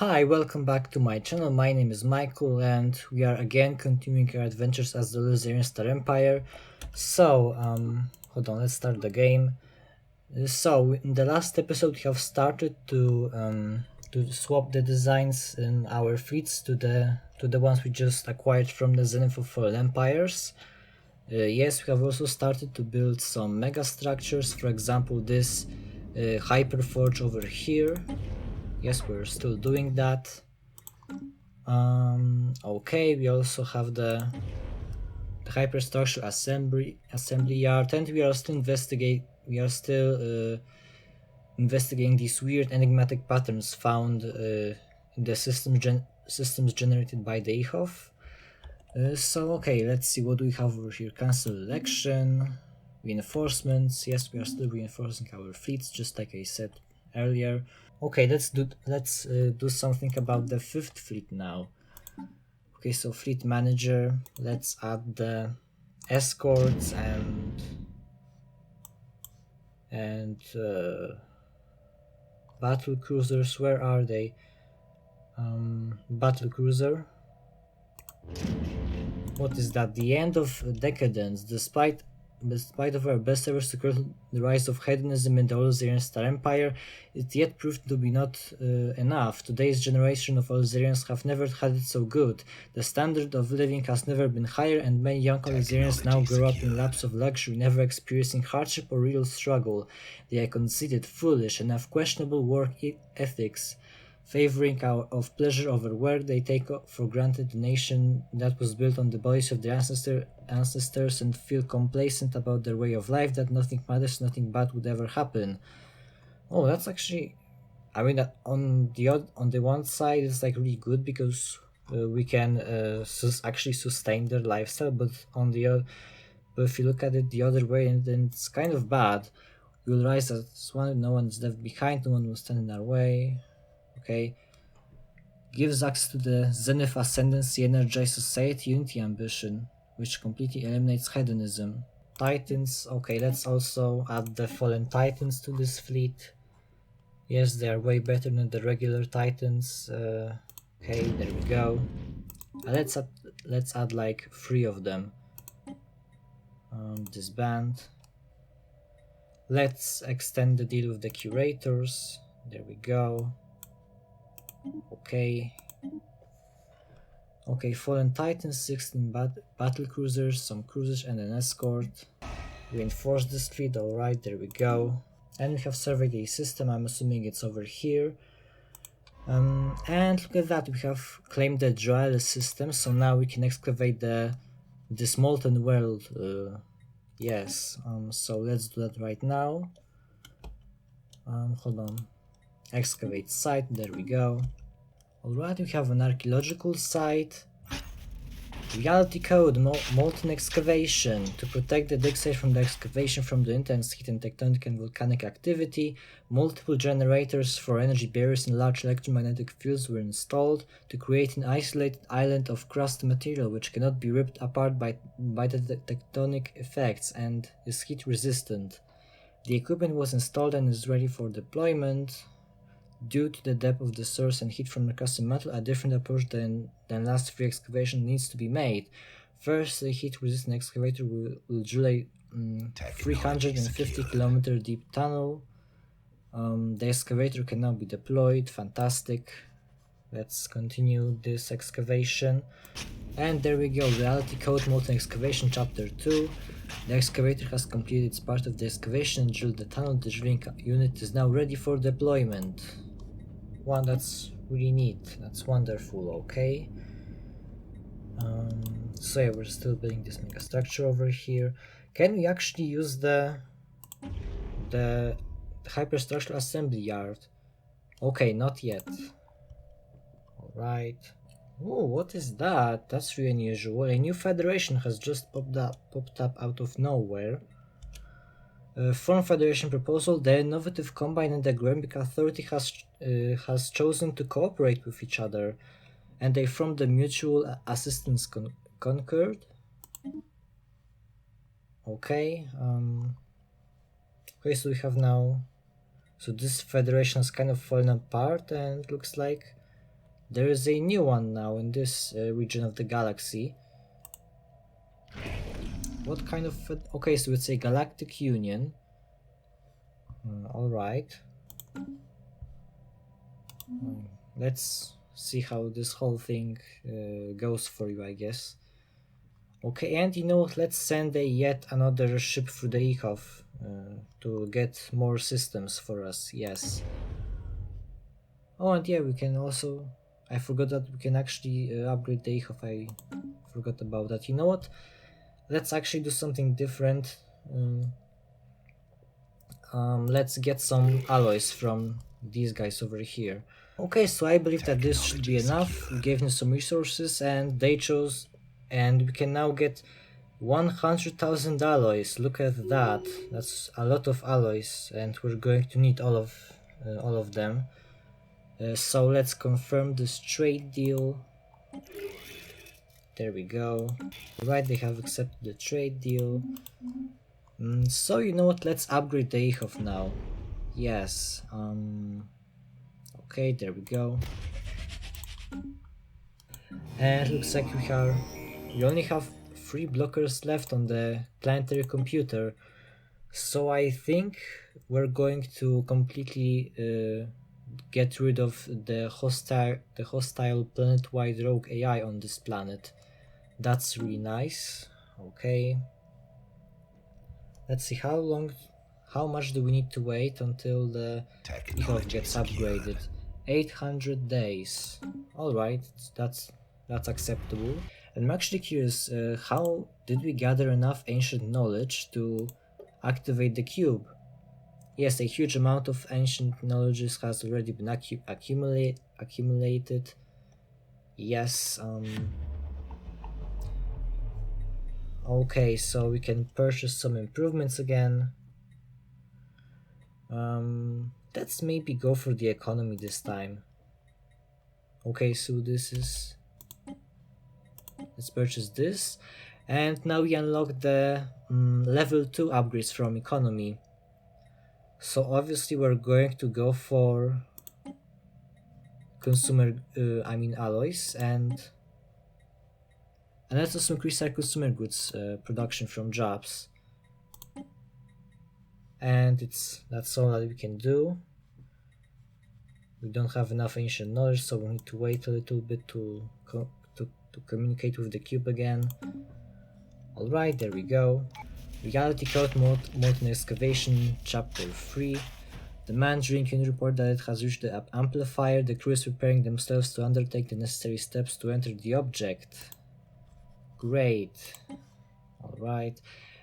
Hi, welcome back to my channel. My name is Michael and we are again continuing our adventures as the Luzerian Star Empire. Hold on, let's start the game. So, in the last episode we have started to swap the designs in our fleets to the ones we just acquired from the Zenith of Fallen Empires. Yes, we have also started to build some megastructures, for example this Hyperforge over here. Yes, we're still doing that. Okay, we also have the Hyperstructural Assembly Yard, and we are still investigating these weird enigmatic patterns found in the systems generated by the EHOF. Okay, let's see what we have over here. Cancel election, reinforcements. Yes, we are still reinforcing our fleets, just like I said earlier. Okay, let's do something about the 5th fleet now. Okay, so fleet manager, let's add the escorts and battle cruisers. Where are they? Battle cruiser. What is that? The end of decadence. Despite of our best efforts to curb the rise of hedonism in the Luzerian Star Empire, it yet proved to be not enough. Today's generation of Luzerians have never had it so good. The standard of living has never been higher, and many young Luzerians now grow up in laps of luxury, never experiencing hardship or real struggle. They are conceited, foolish, and have questionable work ethics. Favoring of pleasure over work, they take for granted the nation that was built on the bodies of their ancestors and feel complacent about their way of life, that nothing matters, nothing bad would ever happen. Oh, that's actually, I mean, on the one side it's like really good because we can actually sustain their lifestyle, but if you look at it the other way, then it's kind of bad. We will rise as one, no one is left behind, no one will stand in our way. Okay, gives access to the Zenith Ascendancy, Energized Society, Unity Ambition, which completely eliminates hedonism. Titans, okay, let's also add the Fallen Titans to this fleet. Yes, they are way better than the regular Titans. Okay, there we go. Let's add like 3 of them. Disband. Let's extend the deal with the Curators. There we go. Okay, Fallen Titans, 16 battle cruisers, some cruisers and an escort. Reinforce this fleet, alright, there we go. And we have surveyed a system, I'm assuming it's over here. And look at that, we have claimed the HRAE system, so now we can excavate this molten world. Yes, so let's do that right now. Hold on. Excavate site, there we go. Alright, we have an archaeological site. Reality code, molten excavation. To protect the dig site from the excavation from the intense heat and tectonic and volcanic activity, multiple generators for energy barriers and large electromagnetic fields were installed to create an isolated island of crust material which cannot be ripped apart by the tectonic effects and is heat resistant. The equipment was installed and is ready for deployment. Due to the depth of the source and heat from the custom metal, a different approach than last 3 excavation needs to be made. First, the heat-resistant excavator will drill a 350 km deep tunnel. The excavator can now be deployed. Fantastic. Let's continue this excavation. And there we go, Reality Code Molten Excavation Chapter 2. The excavator has completed its part of the excavation and drilled the tunnel. The drilling unit is now ready for deployment. One, that's really neat, that's wonderful, okay. So yeah, we're still building this megastructure over here. Can we actually use the Hyperstructural Assembly Yard? Okay, not yet. Alright. Oh, what is that? That's really unusual. A new federation has just popped up out of nowhere. Form Federation proposal. The innovative Combine and the Grembic Authority has chosen to cooperate with each other, and they formed the Mutual Assistance Concord. Okay. Okay, so we have now. So this federation has kind of fallen apart, and looks like There is a new one now in this region of the galaxy. What kind of... okay, so it's a Galactic Union. Alright. Let's see how this whole thing goes for you, I guess. Okay, and you know what, let's send yet another ship through the Echov to get more systems for us, yes. Oh, and yeah, we can also... I forgot that we can actually upgrade the Echov, I forgot about that. You know what, let's actually do something different. Let's get some alloys from these guys over here. Okay, so I believe that this should be enough. We gave them some resources and they chose, and we can now get 100,000 alloys. Look at that. That's a lot of alloys, and we're going to need all of them. So let's confirm this trade deal. There we go. Right, they have accepted the trade deal. So you know what, let's upgrade the Echov now. Yes. Okay, there we go. And looks like we only have 3 blockers left on the planetary computer. So I think we're going to completely get rid of the hostile planet-wide rogue AI on this planet. That's really nice. Okay. Let's see how much do we need to wait until the Echov gets upgraded. 800 days. Alright, that's acceptable. And I'm actually curious, how did we gather enough ancient knowledge to activate the cube? Yes, a huge amount of ancient knowledge has already been accumulated. Yes, okay, so we can purchase some improvements again. Let's maybe go for the economy this time. Okay, so let's purchase this, and now we unlock the level 2 upgrades from economy. So obviously we're going to go for alloys, and let's also increase our consumer goods production from jobs. And that's all that we can do. We don't have enough ancient knowledge, so we need to wait a little bit to communicate with the cube again. Alright, there we go. Reality Code mode in Excavation, Chapter 3. The Mandarin can report that it has reached the amplifier. The crew is preparing themselves to undertake the necessary steps to enter the object. Great. Alright.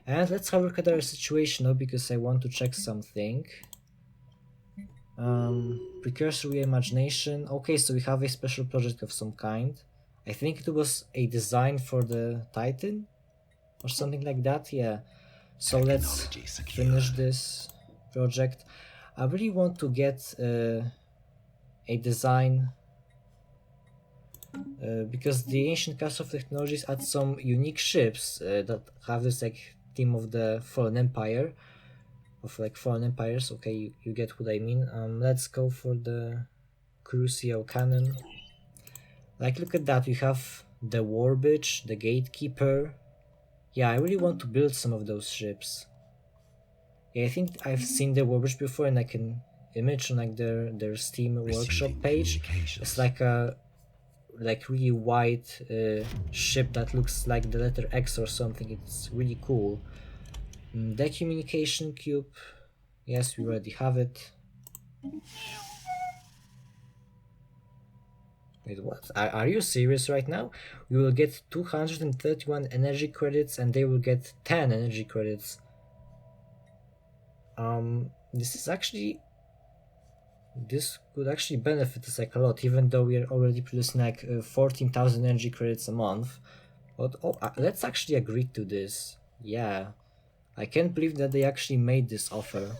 And let's have a look at our situation now, because I want to check something. Precursor reimagination. Okay, so we have a special project of some kind. I think it was a design for the Titan or something like that, yeah. So let's finish this project. I really want to get a design because the Ancient Castle of Technologies had some unique ships that have this like theme of the Fallen Empire, of like Fallen Empires. Okay, you get what I mean. Let's go for the Crucial Cannon. Like, look at that, we have the War Bitch, the Gatekeeper. Yeah, I really want to build some of those ships. Yeah, I think I've seen the War Bitch before, and I can image on like their Steam workshop page. It's like a really white ship that looks like the letter X or something. It's really cool. Decommunication cube. Yes, we already have it. Wait, what? Are you serious right now? We will get 231 energy credits and they will get 10 energy credits. This could actually benefit us like a lot, even though we are already producing like 14,000 energy credits a month. But let's actually agree to this. Yeah, I can't believe that they actually made this offer.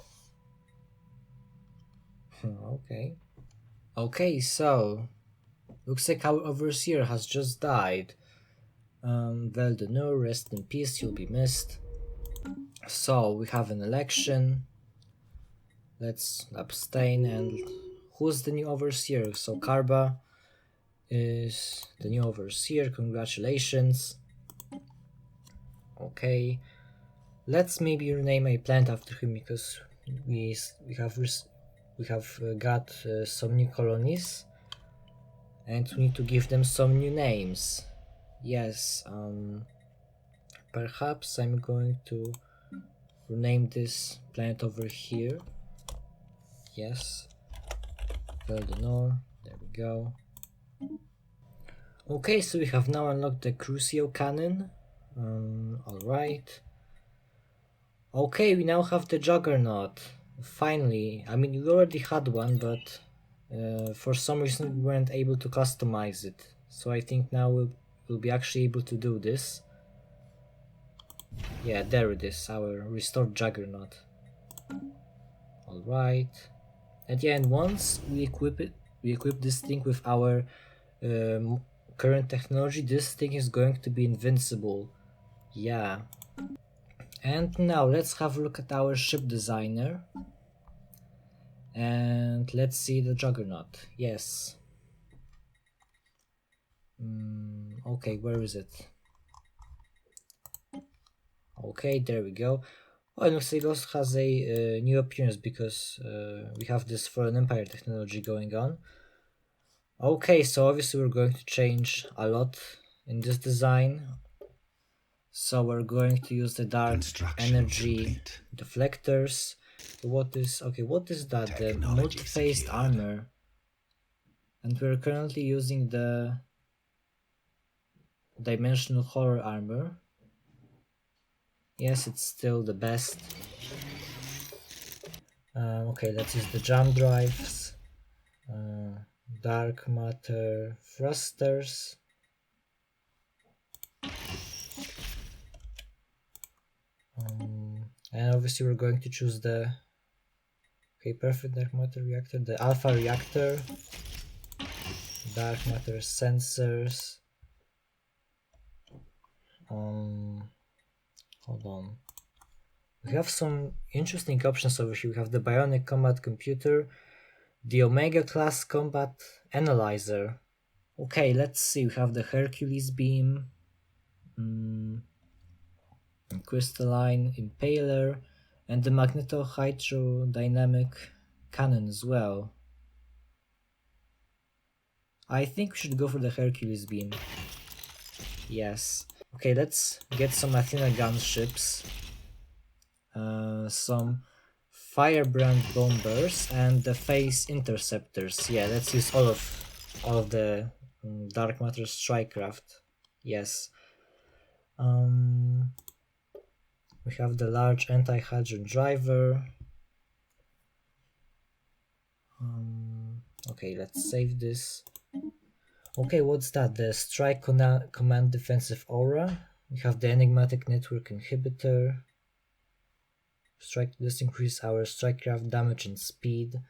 Okay, so looks like our overseer has just died. Veldenur, rest in peace, you'll be missed. So we have an election. Let's abstain. And who's the new overseer? So Karba. is the new overseer. Congratulations. Okay, let's maybe rename a planet after him, because we have got some new colonies, and we need to give them some new names. Yes, perhaps I'm going to rename this planet over here. Yes, Goldenor. There we go. Okay, so we have now unlocked the Crucio cannon. Alright. Okay, we now have the Juggernaut. Finally. I mean, we already had one, but for some reason we weren't able to customize it. So I think now we'll be actually able to do this. Yeah, there it is, our restored Juggernaut. Alright. And yeah, and once we equip this thing with our current technology, this thing is going to be invincible. Yeah. And now let's have a look at our ship designer. And let's see the Juggernaut. Yes. Okay, where is it? Okay, there we go. Oh, and looks like it also has a new appearance, because we have this Fallen Empire technology going on. Okay, so obviously we're going to change a lot in this design. So we're going to use the dark energy deflectors. What is that? The multi-phased armor. And we're currently using the dimensional horror armor. Yes, it's still the best. Okay, let's use the jump drives. Dark matter thrusters. And obviously we're going to choose the perfect dark matter reactor, the alpha reactor, dark matter sensors. Hold on. We have some interesting options over here. We have the Bionic Combat Computer, the Omega Class Combat Analyzer. Okay, let's see. We have the Hercules Beam, Crystalline Impaler, and the Magneto-Hydrodynamic Cannon as well. I think we should go for the Hercules Beam. Yes. Okay, let's get some Athena gunships, some Firebrand bombers, and the Phase interceptors. Yeah, let's use all of the dark matter strikecraft. Yes. We have the large anti-hadron driver. Okay, let's save this. Okay, what's that? The Strike Command Defensive Aura. We have the Enigmatic Network Inhibitor. This increases our strikecraft damage and speed.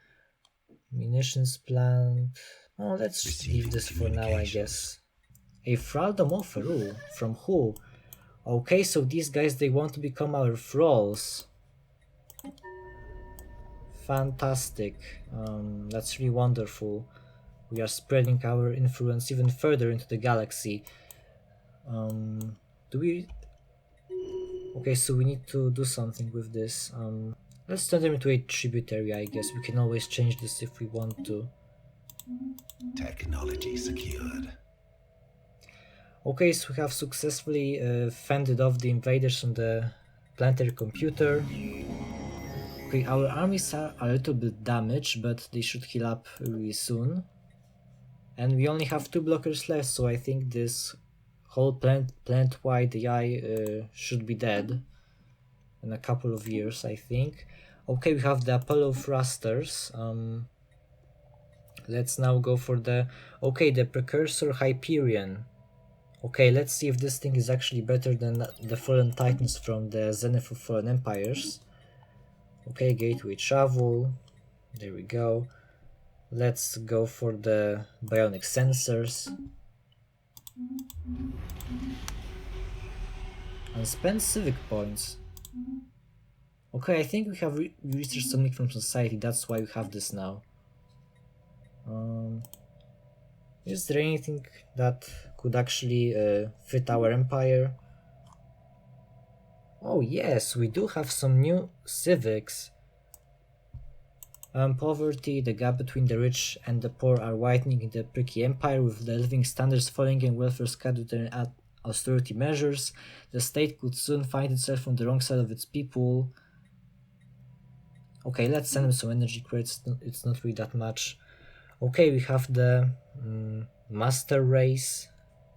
Munitions plant. Oh, let's leave this for now, I guess. A Thraldom offer. Ooh, from who? Okay, so these guys, they want to become our thralls. Fantastic. That's really wonderful. We are spreading our influence even further into the galaxy. Okay, so we need to do something with this. Let's turn them into a tributary, I guess. We can always change this if we want to. Technology secured. Okay, so we have successfully fended off the invaders on the planetary computer. Okay, our armies are a little bit damaged, but they should heal up really soon. And we only have 2 blockers left, so I think this whole plant-wide AI should be dead in a couple of years, I think. Okay, we have the Apollo thrusters. Let's now go for the Precursor Hyperion. Okay, let's see if this thing is actually better than the Fallen Titans from the Zenith of Fallen Empires. Okay, Gateway Travel. There we go. Let's go for the Bionic Sensors. And spend civic points. Okay, I think we have researched something from society, that's why we have this now. Is there anything that could actually fit our empire? Oh yes, we do have some new civics. Poverty, the gap between the rich and the poor are widening in the Pricky Empire, with the living standards falling and welfare scattered at austerity measures. The state could soon find itself on the wrong side of its people. Okay, let's send him some energy credits, it's not really that much. Okay, we have the Master Race.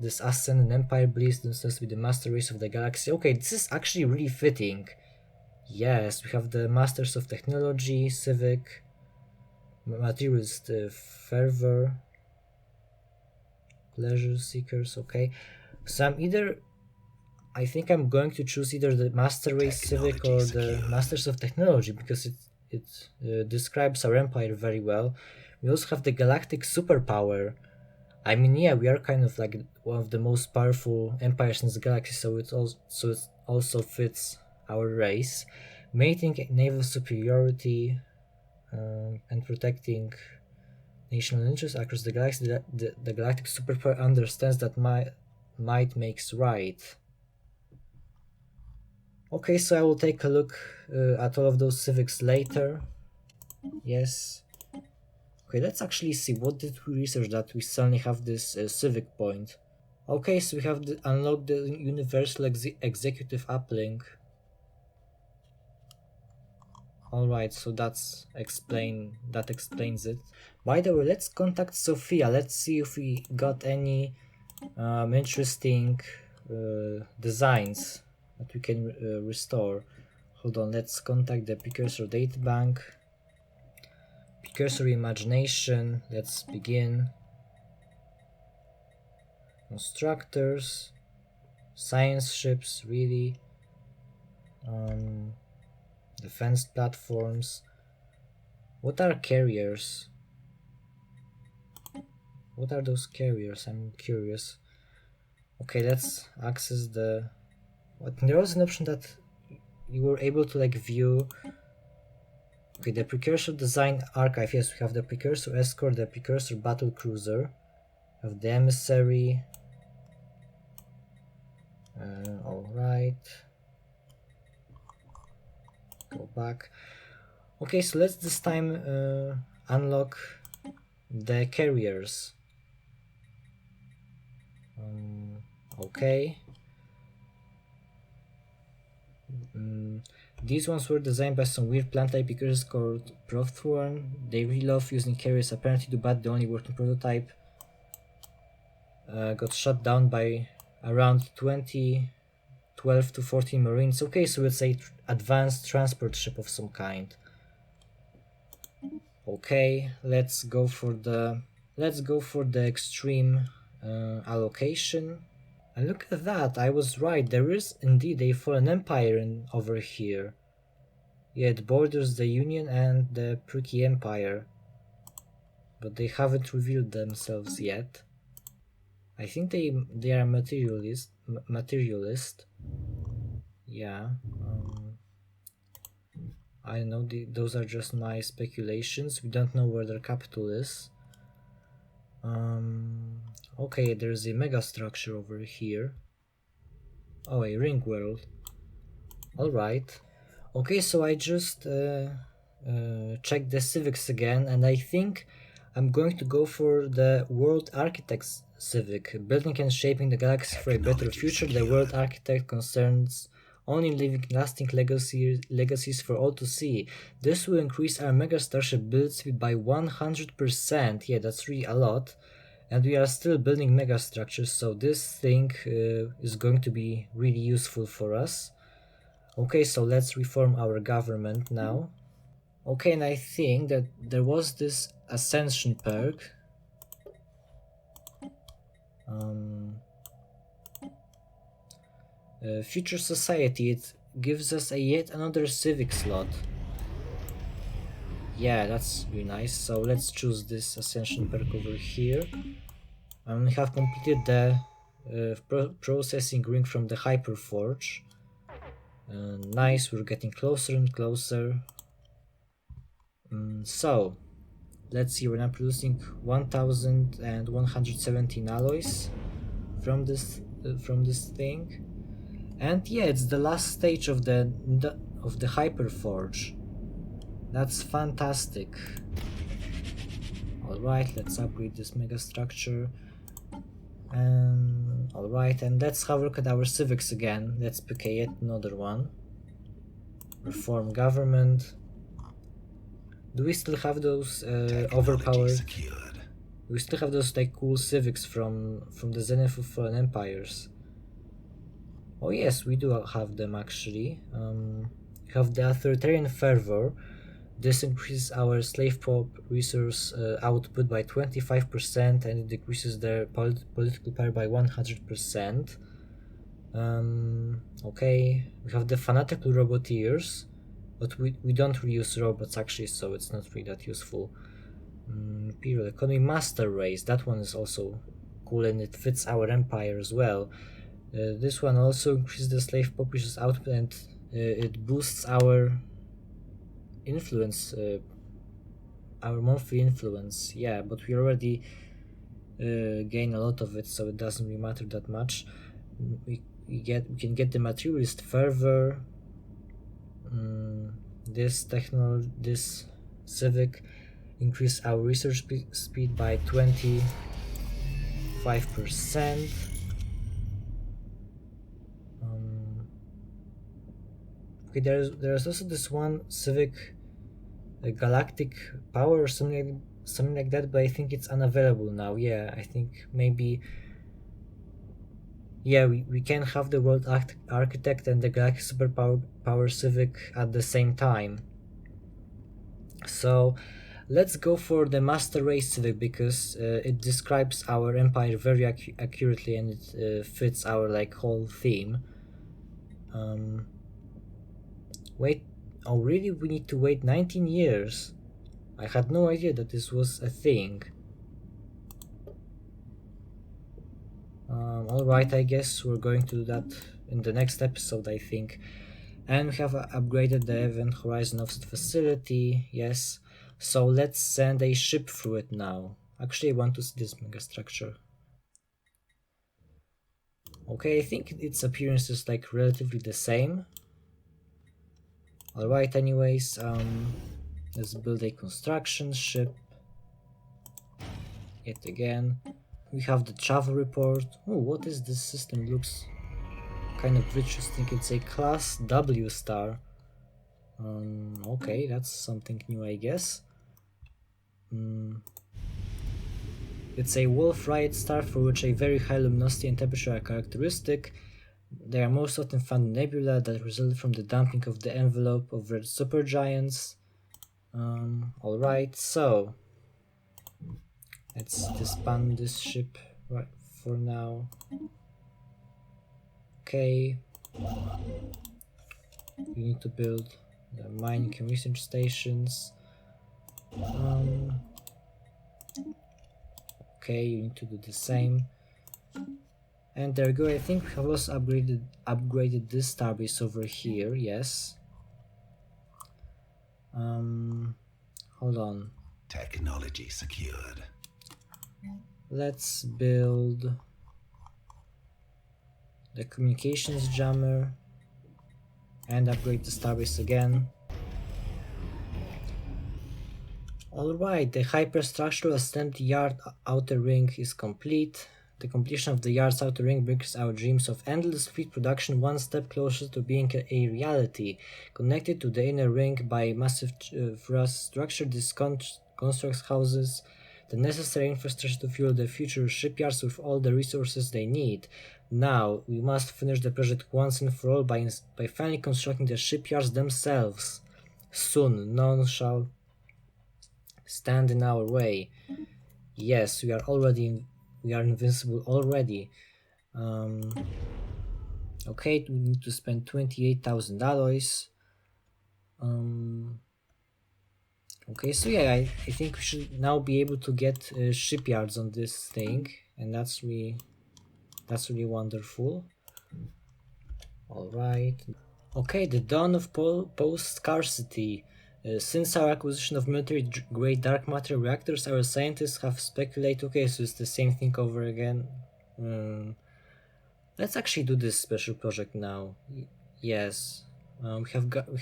This Ascendant Empire believes themselves to be the Master Race of the galaxy. Okay, this is actually really fitting. Yes, we have the Masters of Technology, Civic, Materialist, Fervor, Pleasure Seekers, okay. So I think I'm going to choose either the Master Race Civic or the Masters of Technology, because it describes our empire very well. We also have the Galactic Superpower. I mean, yeah, we are kind of like one of the most powerful empires in the galaxy, so it also fits our race. Mating naval superiority and protecting national interests across the galaxy. The Galactic Superpower understands that might makes right. Okay, so I will take a look at all of those civics later. Yes. Okay, let's actually see what did we research that we suddenly have this civic point. Okay, so we have unlocked the universal executive uplink. Alright, so that explains it. By the way, let's contact Sophia. Let's see if we got any interesting designs that we can restore. Hold on, let's contact the Precursor Databank. Precursor Imagination, let's begin. Constructors, science ships, really. Defense platforms. What are carriers? What are those carriers? I'm curious. Okay, let's access the... What? There was an option that you were able to like view. Okay, the Precursor Design Archive. Yes, we have the Precursor Escort, the Precursor Battle Cruiser. We have the Emissary. Alright. Go back. Okay, so let's this time unlock the carriers. Okay. These ones were designed by some weird plant-type precursors called Prothorn. They really love using carriers, apparently too bad the only working prototype got shut down by around 12 to 14 Marines. Okay, so it's a advanced transport ship of some kind. Okay, let's go for the extreme allocation. And look at that, I was right, there is indeed a fallen empire over here. Yeah, it borders the Union and the Pricky Empire, but they haven't revealed themselves yet. I think they are materialist. Yeah. I don't know, those are just my speculations. We don't know where their capital is. Okay, there's a megastructure over here. Oh, a ring world. Alright. Okay, so I just checked the civics again, and I think I'm going to go for the World Architect's civic. Building and shaping the galaxy for a better future. The World Architect concerns only leaving lasting legacies for all to see. This will increase our megastarship build speed by 100%. Yeah, that's really a lot. And we are still building megastructures, so this thing is going to be really useful for us. Okay, so let's reform our government now. Okay, and I think that there was this Ascension perk. Future Society, it gives us yet another civic slot. Yeah, that's really nice. So let's choose this Ascension perk over here. And we have completed the processing ring from the Hyperforge. Nice, we're getting closer and closer. So, Let's see, we're now producing 1117 alloys from this thing. And yeah, it's the last stage of the Hyperforge. That's fantastic. Alright, let's upgrade this megastructure. Alright, and let's have a look at our civics again. Let's pick yet another one. Reform government. Do we still have those overpowered? Do we still have those like cool civics from the Zenith of Fallen Empires? Oh yes, we do have them actually. We have the authoritarian fervor. This increases our slave pop resource output by 25% and it decreases their political power by 100%. Okay, we have the fanatical roboteers, but we don't reuse robots actually, so it's not really that useful. Imperial economy master race, that one is also cool and it fits our empire as well. This one also increases the slave population's output and it boosts our influence, our monthly influence. Yeah, but we already gain a lot of it, so it doesn't really matter that much. We can get the materialist fervor. This civic increase our research speed by 25%. Okay, there's also this one civic, galactic power or something like that, but I think it's unavailable now. Yeah, I think maybe. Yeah, we can have the world architect and the galactic superpower civic at the same time. So let's go for the master race civic because it describes our empire very accurately and it fits our like whole theme. Wait, oh really? We need to wait 19 years? I had no idea that this was a thing. Alright, I guess we're going to do that in the next episode, I think. And we have upgraded the Event Horizon Offset facility, yes. So let's send a ship through it now. Actually, I want to see this megastructure. Okay, I think its appearance is like relatively the same. Alright, anyways, let's build a construction ship. Yet again. We have the travel report. Oh, what is this system? Looks kind of interesting. It's a class W star. Okay, that's something new, I guess. It's a Wolf Riot star for which a very high luminosity and temperature are characteristic. They are most often found in nebula that result from the dumping of the envelope of red supergiants. Alright, so let's disband this ship right for now. Okay. We need to build the mining and research stations. Okay, you need to do the same. And there we go. I think we have also upgraded this starbase over here. Yes. Hold on. Technology secured. Let's build the communications jammer and upgrade the starbase again. Alright, the Hyperstructural Assembly Yard outer ring is complete. The completion of the yard's outer ring brings our dreams of endless fleet production one step closer to being a reality. Connected to the inner ring by massive thrust structure, this constructs houses the necessary infrastructure to fuel the future shipyards with all the resources they need. Now, we must finish the project once and for all by finally constructing the shipyards themselves. Soon, none shall stand in our way. Yes, we are invincible already. Okay, we need to spend 28,000 alloys. Okay, so yeah, I think we should now be able to get shipyards on this thing, and that's really wonderful. All right. Okay, the dawn of post-scarcity. Since our acquisition of military-grade dark matter reactors, our scientists have speculated, okay, so it's the same thing over again. Let's actually do this special project now. Yes, we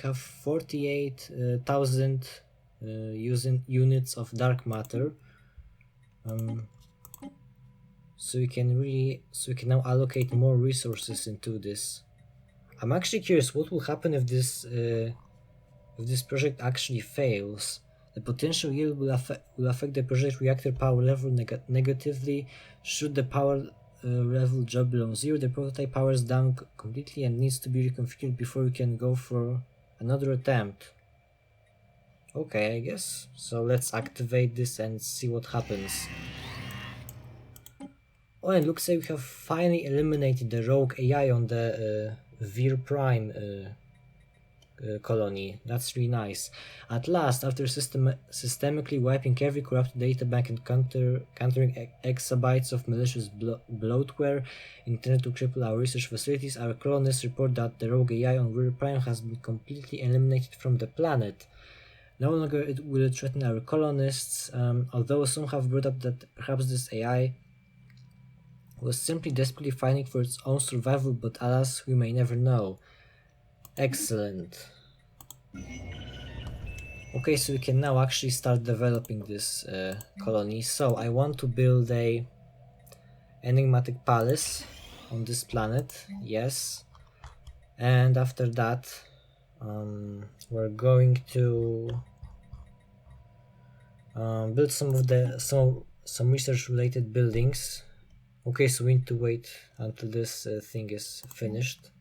have 48,000 units of dark matter. So we can now allocate more resources into this. I'm actually curious what will happen if this project actually fails. The potential yield will affect the project reactor power level negatively. Should the power level drop below 0, the prototype powers down completely and needs to be reconfigured before we can go for another attempt. Okay, I guess. So let's activate this and see what happens. Oh, and looks like we have finally eliminated the rogue AI on the Vir Prime colony. That's really nice. At last, after systemically wiping every corrupted databank and countering exabytes of malicious bloatware intended to cripple our research facilities, our colonists report that the rogue AI on Vir Prime has been completely eliminated from the planet. No longer will it threaten our colonists, although some have brought up that perhaps this AI was simply desperately fighting for its own survival, but alas, we may never know. Excellent. Okay, so we can now actually start developing this colony. So I want to build a enigmatic palace on this planet, yes. And after that, we're going to build some research-related buildings. Okay, so we need to wait until this thing is finished.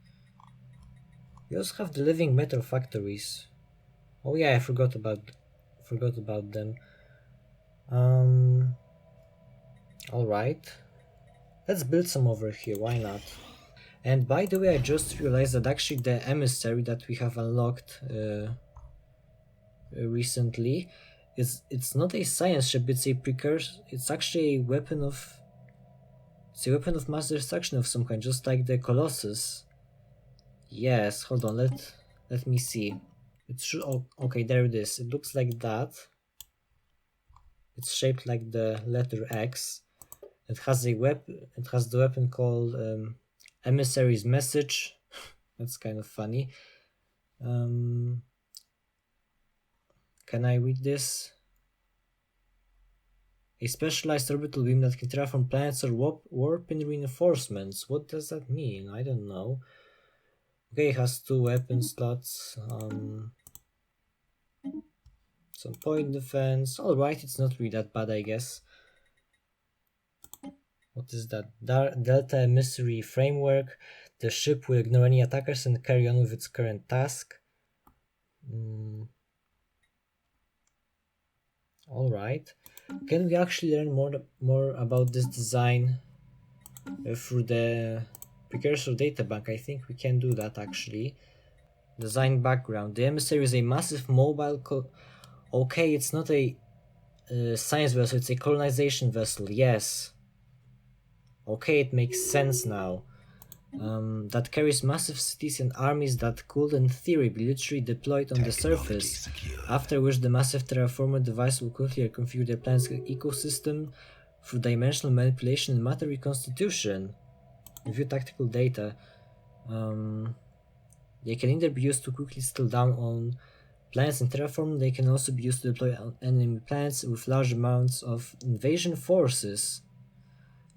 We also have the living metal factories. Oh yeah, I forgot about them. Alright. Let's build some over here, why not? And by the way, I just realized that actually the emissary that we have unlocked recently it's not a science ship, it's a precursor. It's actually a weapon of mass destruction of some kind, just like the Colossus. Yes, hold on, let me see. It should, oh, okay, there it is. It looks like that. It's shaped like the letter X. It has the weapon called Emissary's Message. That's kind of funny. Can I read this? A specialized orbital beam that can terraform planets or warp in reinforcements. What does that mean? I don't know. Okay, it has 2 weapon slots. Some point defense. Alright, it's not really that bad, I guess. What is that? Delta Emissary Framework. The ship will ignore any attackers and carry on with its current task. Alright. Can we actually learn more about this design through the precursor databank? I think we can do that actually. Design background. The emissary is a massive mobile okay, it's not a science vessel, it's a colonization vessel, yes. Okay, it makes sense now. That carries massive cities and armies that could, in theory, be literally deployed on the surface, after which the massive terraformer device will quickly reconfigure their planet's ecosystem through dimensional manipulation and matter reconstitution. Review tactical data. They can either be used to quickly settle down on planets and terraform, they can also be used to deploy on enemy planets with large amounts of invasion forces.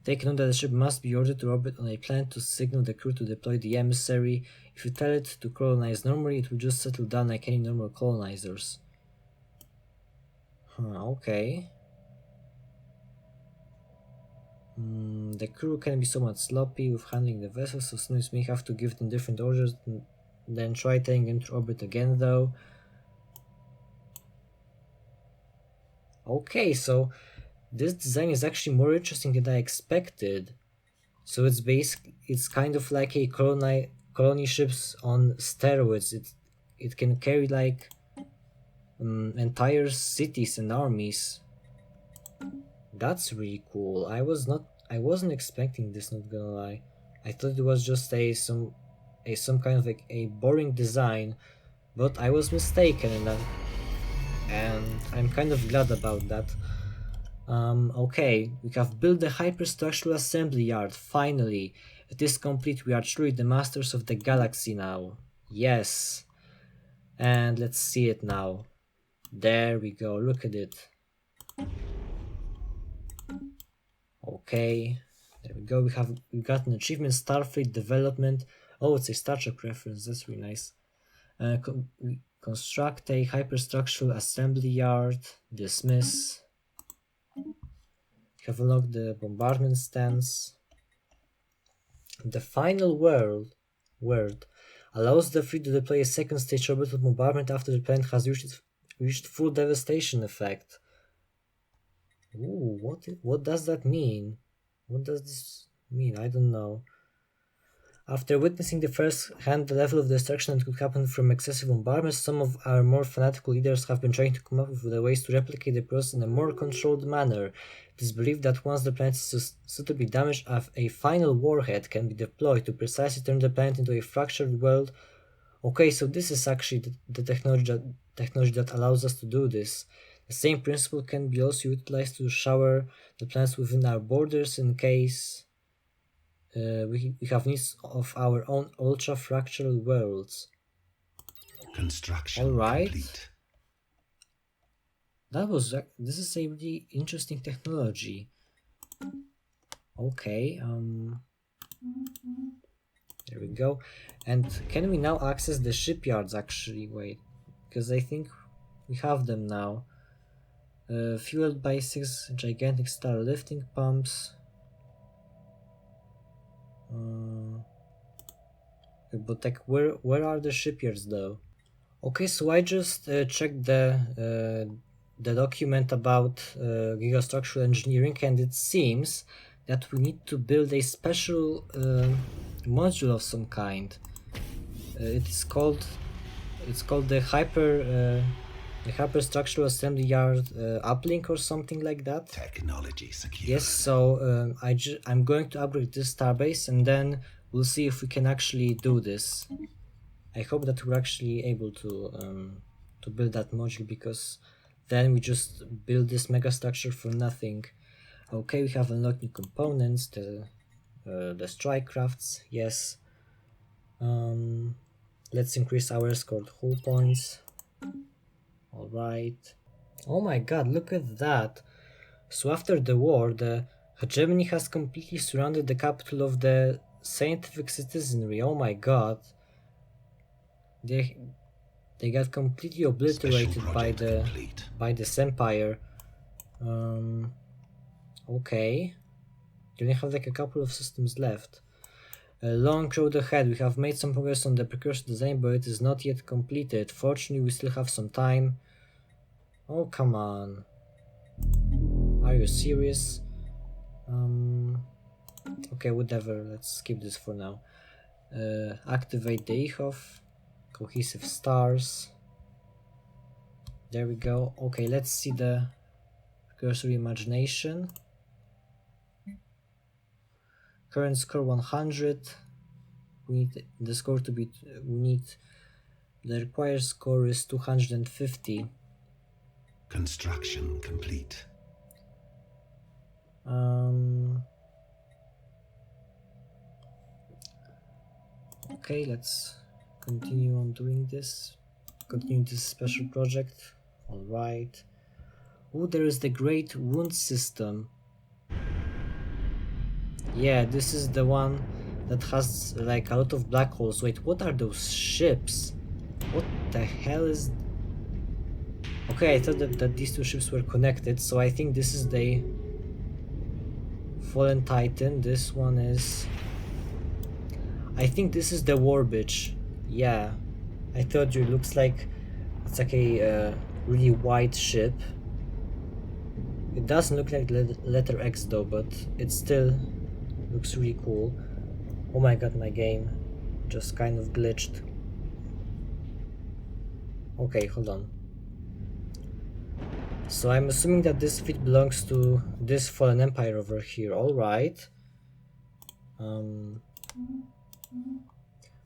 Take note that the ship must be ordered to orbit on a planet to signal the crew to deploy the emissary. If you tell it to colonize normally, it will just settle down like any normal colonizers. Okay. The crew can be somewhat sloppy with handling the vessels, so sometimes may have to give them different orders, then try taking them to orbit again though. Okay, so this design is actually more interesting than I expected. So it's kind of like a colony ships on steroids. It can carry like entire cities and armies. That's really cool. I wasn't expecting this, not gonna lie. I thought it was just some kind of like a boring design, but I was mistaken in that. and I'm kind of glad about that. Okay, we have built the Hyperstructural Assembly Yard, finally. It is complete, we are truly the masters of the galaxy now. Yes. And let's see it now. There we go, look at it. Okay, there we go, we got an achievement, Starfleet Development. Oh, it's a Star Trek reference, that's really nice. We construct a Hyperstructural Assembly Yard, dismiss. Have unlocked the bombardment stance. The final word allows the fleet to deploy a second stage orbital bombardment after the planet has reached full devastation effect. Ooh, what does that mean? What does this mean? I don't know. After witnessing the first-hand level of destruction that could happen from excessive bombardment, some of our more fanatical leaders have been trying to come up with ways to replicate the process in a more controlled manner. It is believed that once the planet is suitably damaged, a final warhead can be deployed to precisely turn the planet into a fractured world. Okay, so this is actually the technology that allows us to do this. The same principle can be also utilized to shower the planets within our borders in case we have needs of our own ultra-fractural worlds. Construction Alright. complete. This is a really interesting technology. Okay, there we go. And can we now access the shipyards actually? Wait, because I think we have them now. Fueled by 6 gigantic star lifting pumps. But like, where are the shipyards though? Okay, so I just checked the document about Gigastructural engineering, and it seems that we need to build a special module of some kind. It's called the Hyperstructural Assembly Yard uplink or something like that. Technology secured. Yes, so I'm going to upgrade this starbase, and then we'll see if we can actually do this. I hope that we're actually able to build that module, because then we just build this megastructure for nothing. Okay, we have unlocked new components, the strike crafts, yes. Let's increase our escort hull points. Alright. Oh my god, look at that. So after the war, the hegemony has completely surrounded the capital of the scientific citizenry. Oh my god. They got completely obliterated by this empire. Okay. We only have like a couple of systems left. A long road ahead. We have made some progress on the precursor design, but it is not yet completed. Fortunately, we still have some time. Oh, come on. Are you serious? Okay, whatever. Let's skip this for now. Activate the EHOF. Cohesive stars. There we go. Okay, let's see the precursor imagination. Current score 100. We need the score to be. The required score is 250. Construction complete. Okay, let's continue on doing this. Continue this special project. Alright. Oh, there is the Great Wound System. Yeah, this is the one that has like a lot of black holes. Wait, what are those ships? What the hell is... Okay, I thought that these two ships were connected, so I think this is the Fallen Titan. This one is... I think this is the War Bitch. Yeah, I told you, it looks like it's like a really white ship. It doesn't look like letter X though, but it still looks really cool. Oh my god, my game just kind of glitched. Okay, hold on. So I'm assuming that this fleet belongs to this fallen empire over here. Alright.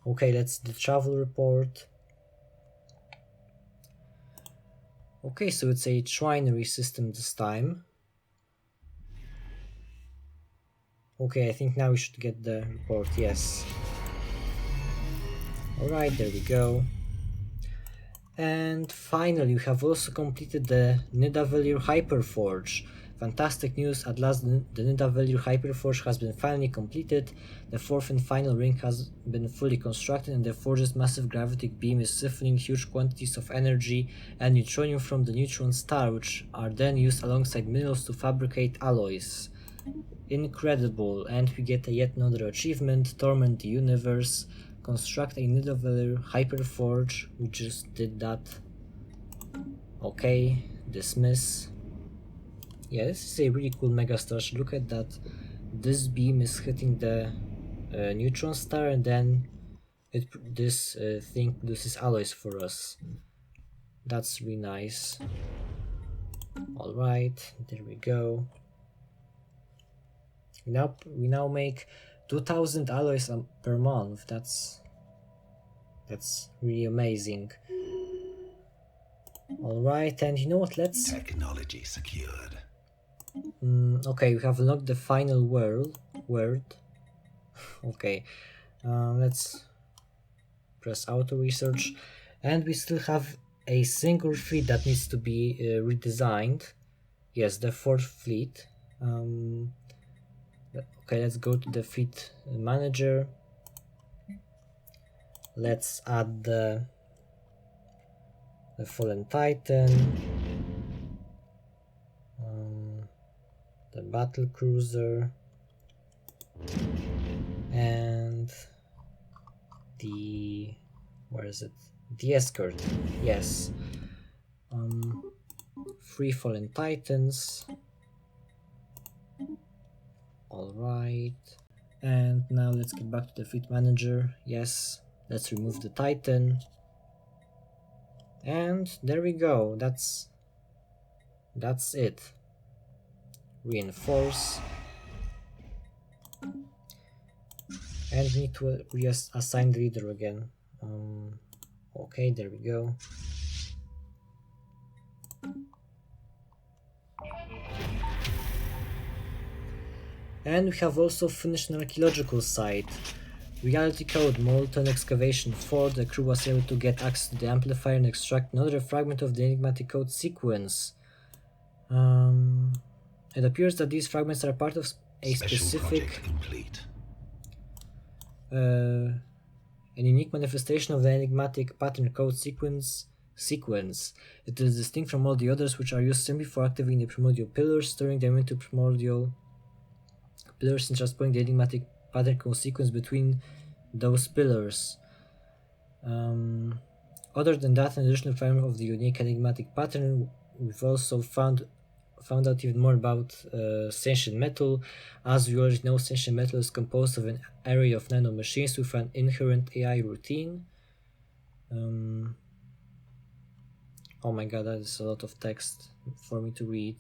Okay, let's the travel report. Okay, so it's a trinary system this time. Okay, I think now we should get the report, yes. Alright, there we go. And finally, we have also completed the Nidavellir Hyperforge. Fantastic news, at last the Nidavellir Hyperforge has been finally completed. The fourth and final ring has been fully constructed, and the forge's massive gravitic beam is siphoning huge quantities of energy and neutronium from the neutron star, which are then used alongside minerals to fabricate alloys. Incredible, and we get yet another achievement, Torment the Universe. Construct a Nidavellir Hyperforge. We just did that. Okay, dismiss. Yeah, this is a really cool megastructure. Look at that. This beam is hitting the neutron star, and then this thing produces alloys for us. That's really nice. Alright, there we go. We now make 2000 alloys per month. That's really amazing. Alright, and you know what, let's... Technology secured. Okay, we have unlocked the final word. Okay, let's press auto research, and we still have a single fleet that needs to be redesigned. Yes, the fourth fleet. Okay, let's go to the fleet manager. Let's add the Fallen Titan, the battle cruiser, and the the escort. Yes, 3 Fallen Titans. Alright, and now let's get back to the fleet manager. Yes, let's remove the Titan, and there we go. That's it. Reinforce, and we need to reassign the leader again. Okay, there we go. And we have also finished an archaeological site. Reality Code, Molten Excavation 4, the crew was able to get access to the amplifier and extract another fragment of the enigmatic code sequence. It appears that these fragments are part of a specific an unique manifestation of the enigmatic pattern code sequence. It is distinct from all the others, which are used simply for activating the primordial pillars, turning them into primordial pillars, and transporting the enigmatic pattern code sequence between those pillars. Other than that, an additional fragment of the unique enigmatic pattern, we've also found out even more about sentient metal. As we already know, sentient metal is composed of an array of nanomachines with an inherent AI routine. Oh my god, that is a lot of text for me to read.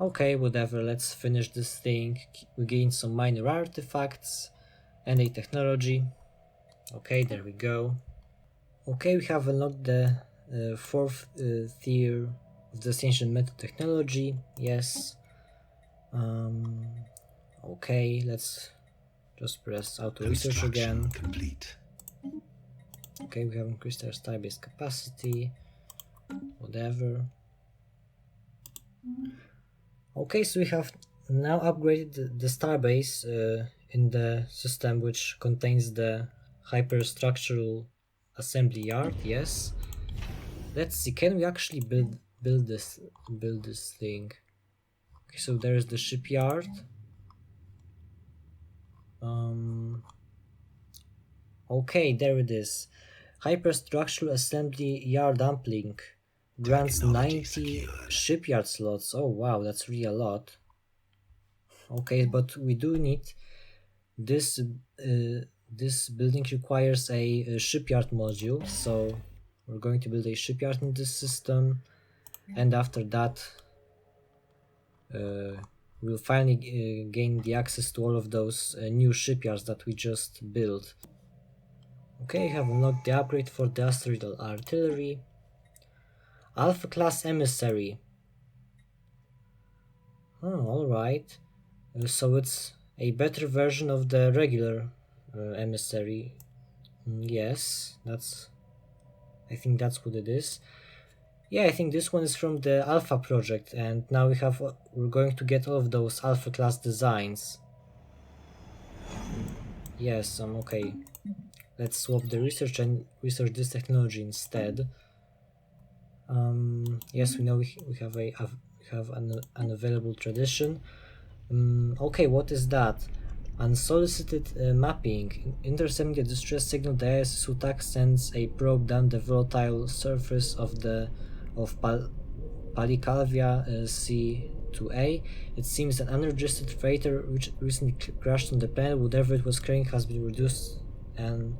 Okay, whatever, let's finish this thing. We gained some minor artifacts and a technology. Okay, there we go. Okay, we have unlocked the fourth tier of the ancient metal technology. Yes. Okay, let's just press auto research again. Complete. Okay, we have increased our starbase capacity. Whatever. Okay, so we have now upgraded the starbase in the system, which contains the Hyperstructural Assembly Yard. Yes. Let's see. Can we actually build this thing? Okay, so there's the shipyard. Okay, there it is. Hyperstructural Assembly Yard uplink grants 90 shipyard slots. Oh wow, that's really a lot. Okay, but we do need this. This building requires a shipyard module, so we're going to build a shipyard in this system, and after that we'll finally gain the access to all of those new shipyards that we just built. Okay, I have unlocked the upgrade for the asteroidal artillery. Alpha class emissary. Oh, alright. So it's a better version of the regular emissary. Yes, I think that's what it is. Yeah, I think this one is from the Alpha project, and now we're going to get all of those Alpha class designs. Yes, okay. Let's swap the research and research this technology instead. Yes, we know we have an unavailable tradition. Okay, what is that? Unsolicited mapping. Intercepting a distress signal, the ISS UTAC sends a probe down the volatile surface of Palicalvia C2A. It seems an unregistered freighter which recently crashed on the planet. Whatever it was carrying has been reduced and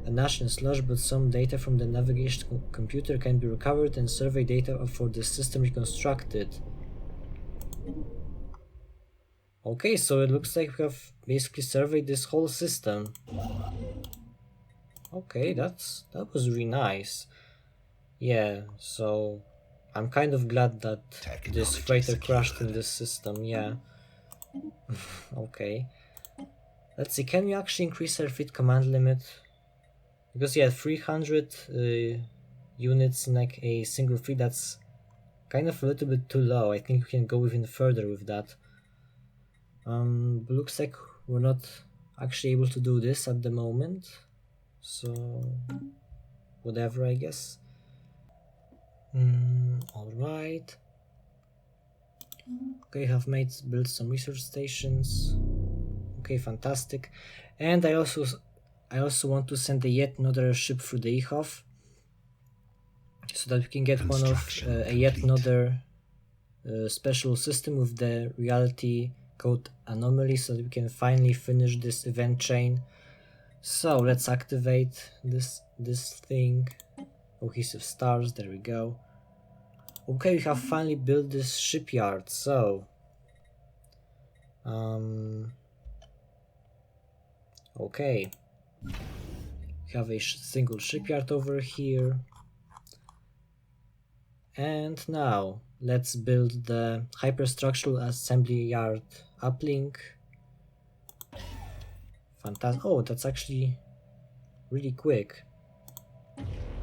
a national sludge, but some data from the navigation computer can be recovered and survey data for the system reconstructed. Okay, so it looks like we have basically surveyed this whole system. Okay, that was really nice. Yeah, so I'm kind of glad that this freighter crashed in this system, yeah. Okay. Let's see, can we actually increase our fleet command limit? Because yeah, 300 units in like a single fleet, that's kind of a little bit too low. I think we can go even further with that. But looks like we're not actually able to do this at the moment, so whatever, I guess. Alright. Okay, have built some research stations. Okay, fantastic. And I also want to send yet another ship through the Ihov, so that we can get one of yet another special system with the reality code anomaly, so that we can finally finish this event chain. So let's activate this thing. Cohesive stars, there we go. Okay, we have finally built this shipyard, so okay. We have a single shipyard over here. And now let's build the Hyperstructural Assembly Yard uplink. Fantastic. Oh, that's actually really quick.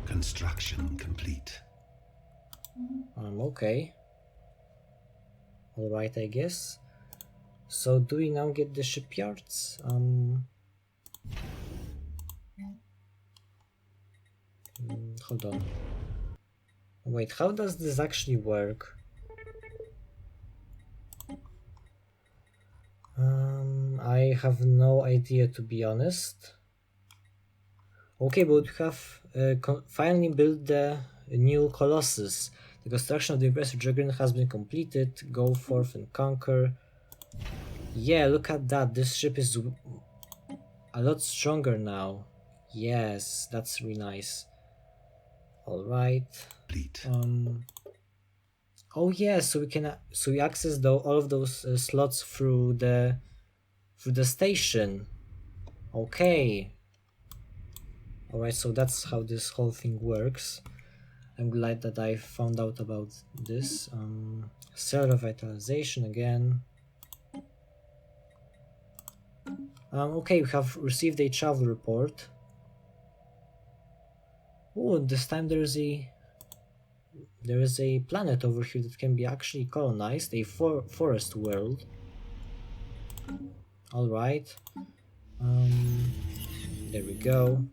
Construction complete. Okay. Alright, I guess. So do we now get the shipyards? Hold on. Wait, how does this actually work? I have no idea, to be honest. Okay, but we have finally built the new Colossus. The construction of the impressive Juggernaut has been completed. Go forth and conquer. Yeah, look at that. This ship is a lot stronger now. Yes, that's really nice. Alright. Oh yeah, so we access all of those slots through the station. Okay. Alright, so that's how this whole thing works. I'm glad that I found out about this. Cell revitalization again. Okay, we have received a travel report. Oh, this time there is a planet over here that can be actually colonized, a forest world. Alright. There we go.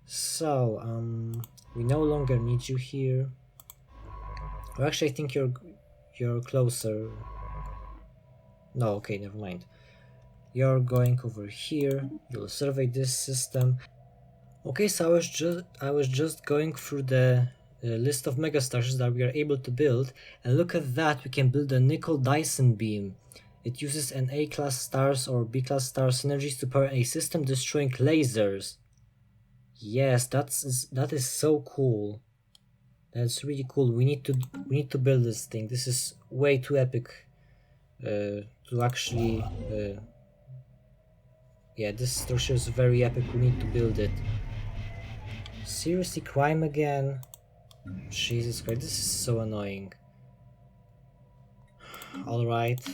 So, we no longer need you here. Or actually, I think you're closer. No, okay, never mind. You're going over here. You'll survey this system. Okay, so I was just going through the list of megastructures that we are able to build, and look at that, we can build a nickel Dyson beam. It uses an A-class stars or B-class star synergies to power a system destroying lasers. Yes, that is so cool. That's really cool. We need to build this thing. This is way too epic to actually Yeah, this structure is very epic, we need to build it. Seriously, crime again? Jesus Christ, this is so annoying. Alright.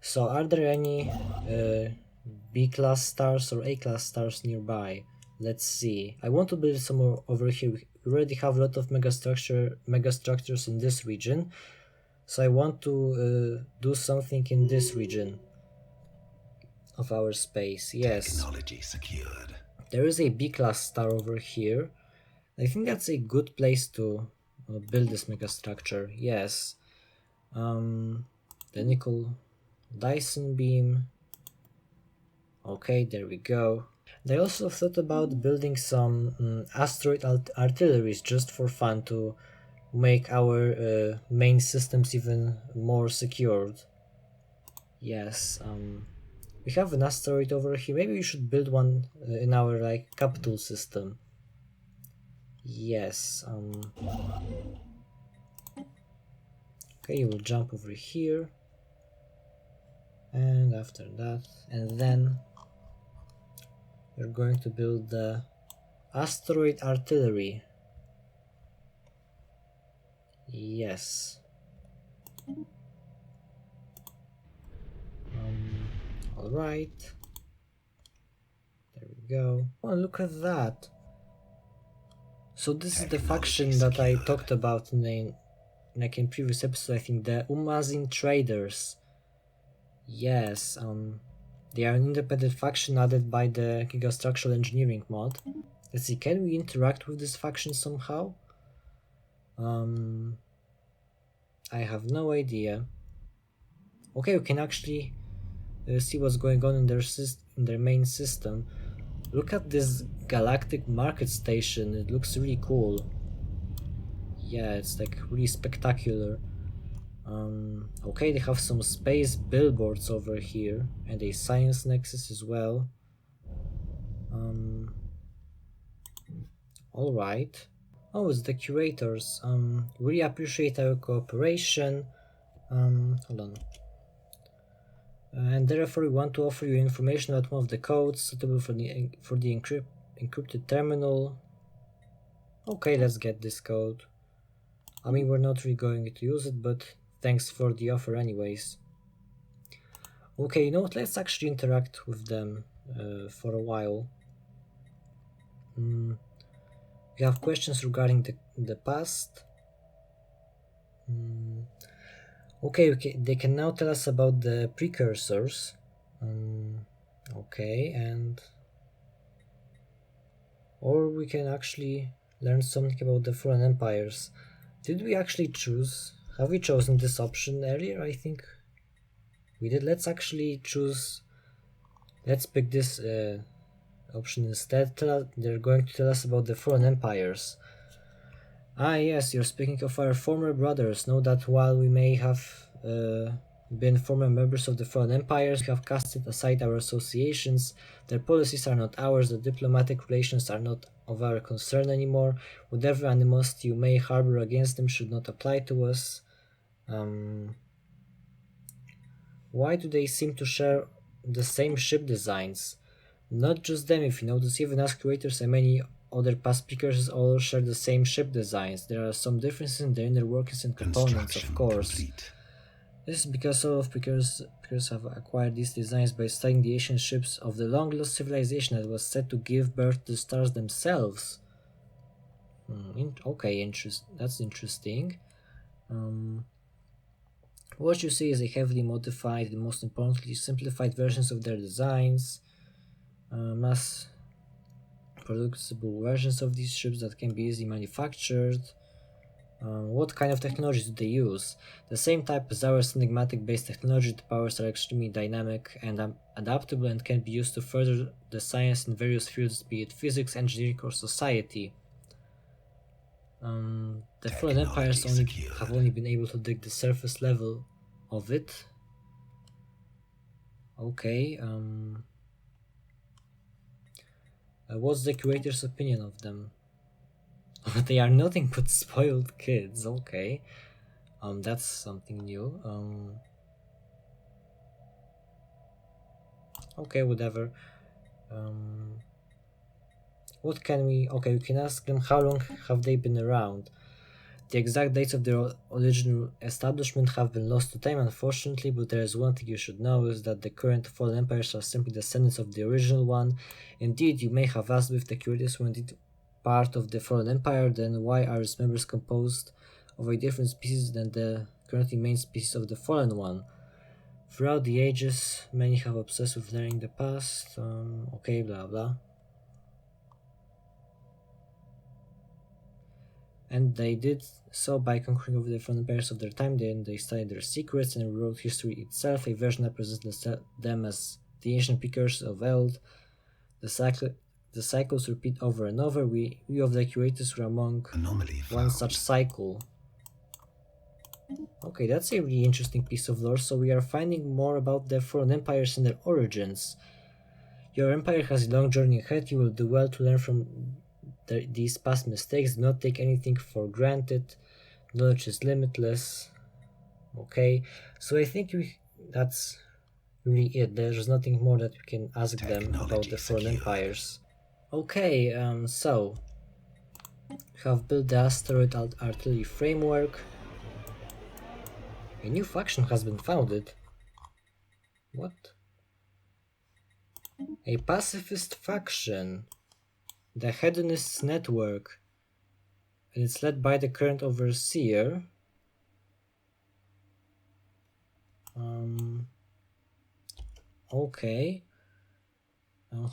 So, are there any B-class stars or A-class stars nearby? Let's see. I want to build some more over here. We already have a lot of megastructures in this region. So I want to do something in this region of our space. Yes. Technology secured. There is a B-class star over here. I think that's a good place to build this megastructure. Yes. The nickel Dyson beam. Okay, there we go. They also thought about building some asteroid artilleries just for fun to make our main systems even more secured. Yes, we have an asteroid over here. Maybe we should build one in our like capital system. Yes. Okay, we'll jump over here, and after that, and then we're going to build the asteroid artillery. Yes. Alright. There we go. Oh, look at that. So this is the faction that I talked about in previous episode, I think, the Umazin Traders. Yes, they are an independent faction added by the Gigastructural Engineering mod. Let's see, can we interact with this faction somehow? I have no idea. Okay, we can actually see what's going on in their main system. Look at this galactic market station, it looks really cool. Yeah, it's like really spectacular. Okay, they have some space billboards over here and a science nexus as well. Alright. Oh, it's the Curators. Really appreciate our cooperation. Hold on. And therefore we want to offer you information about one of the codes suitable for the encrypted terminal. Okay, let's get this code. I mean, we're not really going to use it, but thanks for the offer anyways. Okay, you know what, let's actually interact with them for a while. We have questions regarding the past. Okay, they can now tell us about the precursors. Okay, and or we can actually learn something about the foreign empires. Did we actually choose? Have we chosen this option earlier? I think we did. Let's actually choose. Let's pick this option instead. They're going to tell us about the foreign empires. Ah yes, you're speaking of our former brothers. Know that while we may have been former members of the foreign empires, we have casted aside our associations. Their policies are not ours, the diplomatic relations are not of our concern anymore. Whatever animosity you may harbor against them should not apply to us. Why do they seem to share the same ship designs? Not just them, if you notice, even us Curators and many other past precursors all share the same ship designs. There are some differences in their inner workings and components, of course. Complete. This is because all of precursors have acquired these designs by studying the ancient ships of the long-lost civilization that was said to give birth to the stars themselves. Okay, that's interesting. What you see is a heavily modified and most importantly simplified versions of their designs. Mass producible versions of these ships that can be easily manufactured. What kind of technologies do they use? The same type as ours, enigmatic based technology. The powers are extremely dynamic and adaptable and can be used to further the science in various fields, be it physics, engineering, or society. The foreign empires have only been able to dig the surface level of it. Okay, what's the Curator's opinion of them? They are nothing but spoiled kids. Okay, that's something new. Okay, whatever. What can we... Okay, we can ask them how long have they been around. The exact dates of their original establishment have been lost to time, unfortunately, but there is one thing you should know, is that the current fallen empires are simply descendants of the original one. Indeed, you may have asked if the Curators were indeed part of the fallen empire, then why are its members composed of a different species than the currently main species of the fallen one? Throughout the ages, many have obsessed with learning the past. Okay, blah blah. And they did so by conquering over the fallen empires of their time. Then they studied their secrets and rewrote history itself, a version that presents them as the ancient precursors of old. The cycles repeat over and over. We of the Curators were among one such cycle. Okay, that's a really interesting piece of lore. So we are finding more about the fallen empires and their origins. Your empire has a long journey ahead. You will do well to learn from these past mistakes. Do not take anything for granted. Knowledge is limitless. Okay, so I think that's really it. There's nothing more that we can ask them about the fallen empires. Okay, so we have built the asteroid artillery framework. A new faction has been founded. What? A pacifist faction. The Hedonists Network. And it's led by the current overseer. Okay.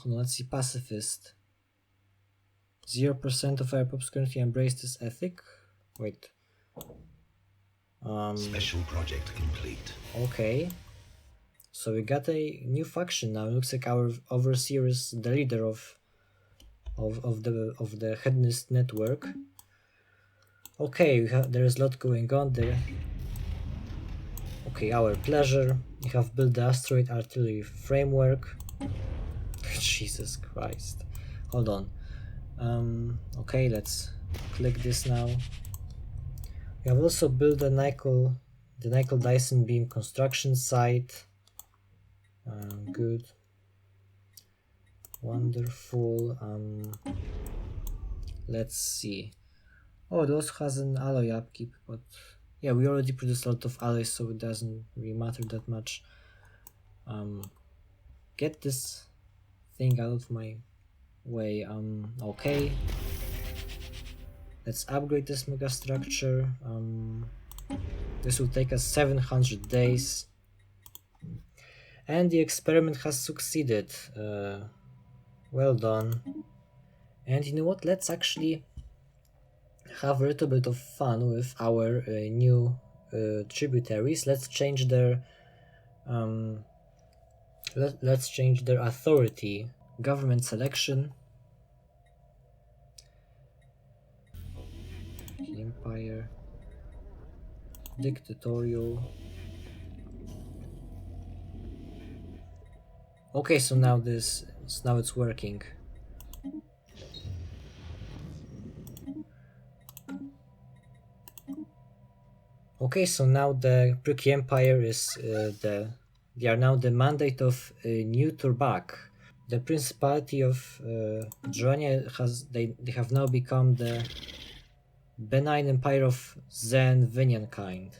Let's see, pacifist. 0% of our pops currently embrace this ethic. Wait. Special project complete. Okay. So we got a new faction now. It looks like our overseer is the leader of the Hedonist Network. Okay, there is a lot going on there. Okay, our pleasure. We have built the asteroid artillery framework. Jesus Christ. Hold on. Okay, let's click this now. We have also built the Nickel Dyson beam construction site. Good. Wonderful. Let's see. Oh, it also has an alloy upkeep, but yeah, we already produced a lot of alloys, so it doesn't really matter that much. Get this thing out of my way. Okay. Let's upgrade this megastructure. This will take us 700 days. And the experiment has succeeded. Well done. And you know what? Let's actually have a little bit of fun with our new tributaries. Let's change their let's change their authority. Government selection. Empire. Dictatorial. Okay, so now it's working. Okay, so now the Pricky Empire is they are now the mandate of New Turbak. The Principality of Joania they have now become the benign empire of Zen Vinyankind.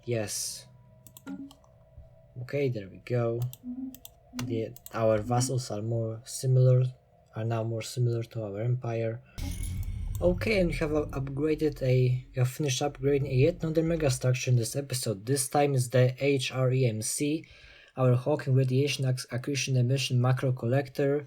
Yes. Okay, there we go. Our vassals are now more similar to our empire. Okay, and we have finished upgrading yet another megastructure in this episode. This time is the HRAE-MC. Our Hawking radiation accretion emission macro collector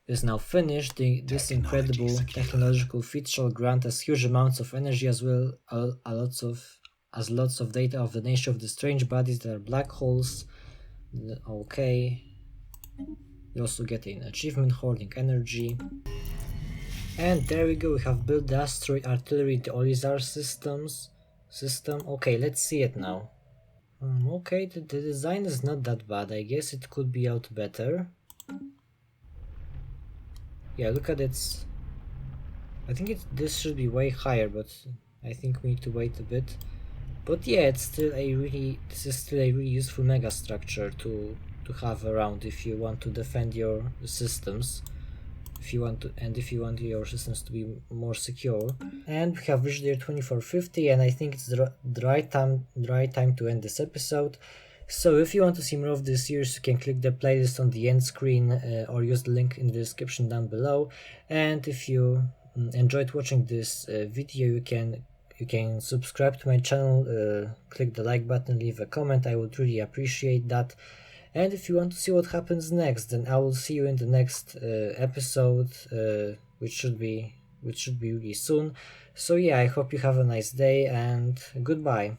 is now finished. This incredible technological feat shall grant us huge amounts of energy as well as lots of data of the nature of the strange bodies that are black holes. Okay. You also get an achievement hoarding energy. And there we go, we have built the asteroid artillery, the Olizar system. Okay, let's see it now. Okay, the design is not that bad. I guess it could be out better. Yeah, look at it. I think this should be way higher, but I think we need to wait a bit. But yeah, this is still a really useful megastructure to have around if you want to defend your systems, if you want your systems to be more secure. And we have reached the year 2450, and I think it's the right time to end this episode. So if you want to see more of this series, you can click the playlist on the end screen or use the link in the description down below. And if you enjoyed watching this video, you can subscribe to my channel, click the like button, leave a comment. I would really appreciate that. And if you want to see what happens next, then I will see you in the next episode, which should be really soon. So yeah, I hope you have a nice day, and goodbye.